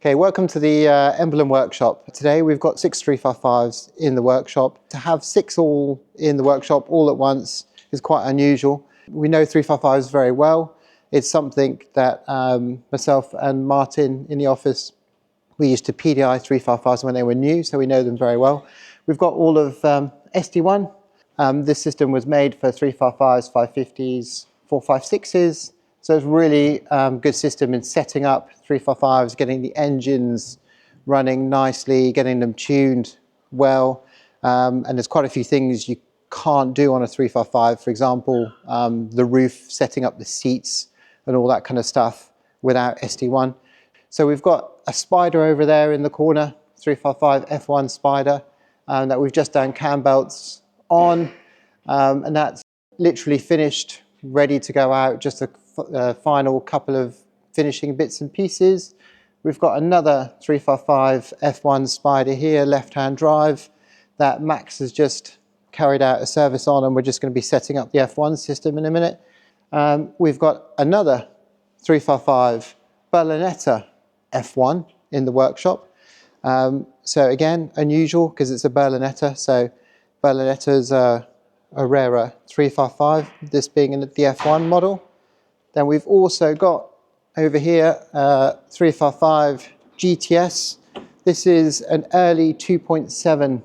Okay, welcome to the Emblem workshop. Today we've got 6 355's in the workshop. To have 6 all in the workshop all at once is quite unusual. We know 355's very well. It's something that myself and Martin in the office, we used to PDI 355's when they were new, so we know them very well. We've got all of SD1. This system was made for 355's, 550's, 456's. So it's really good system in setting up 355's, getting the engines running nicely, getting them tuned well. And there's quite a few things you can't do on a 355. For example, the roof, setting up the seats and all that kind of stuff without SD1. So we've got a Spider over there in the corner, 355 F1 Spider, that we've just done cam belts on. And that's literally finished, ready to go out, just a final couple of finishing bits and pieces. We've got another 355 F1 Spider here, left-hand drive, that Max has just carried out a service on, and we're just going to be setting up the F1 system in a minute. We've got another 355 Berlinetta F1 in the workshop. So again, unusual because it's a Berlinetta, so Berlinetta's a rarer 355, this being the F1 model. Then we've also got over here 355 GTS. This is an early 2.7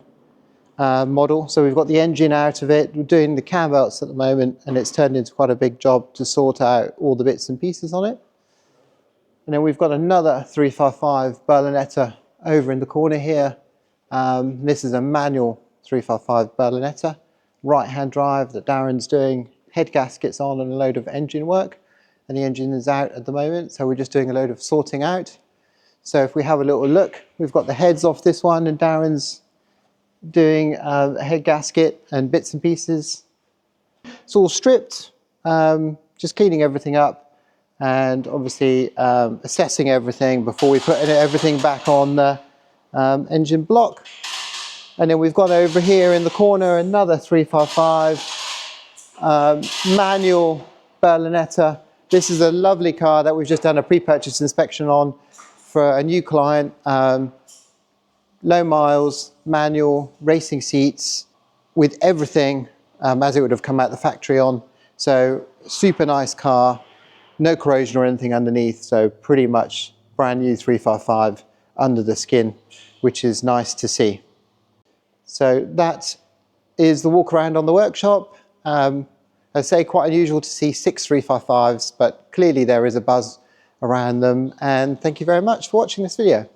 model. So we've got the engine out of it. We're doing the cam belts at the moment, and it's turned into quite a big job to sort out all the bits and pieces on it. And then we've got another 355 Berlinetta over in the corner here. This is a manual 355 Berlinetta, right-hand drive that Darren's doing head gaskets on and a load of engine work. And the engine is out at the moment, so we're just doing a load of sorting out. So if we have a little look, we've got the heads off this one, and Darren's doing a head gasket and bits and pieces. It's all stripped, just cleaning everything up, and obviously assessing everything before we put everything back on the engine block. And then we've got over here in the corner another 355 manual Berlinetta. This is a lovely car that we've just done a pre-purchase inspection on for a new client. Low miles, manual, racing seats with everything as it would have come out the factory on. So super nice car, no corrosion or anything underneath. So pretty much brand new 355 under the skin, which is nice to see. So that is the walk around on the workshop. I say quite unusual to see 6 355's, but clearly there is a buzz around them. And thank you very much for watching this video.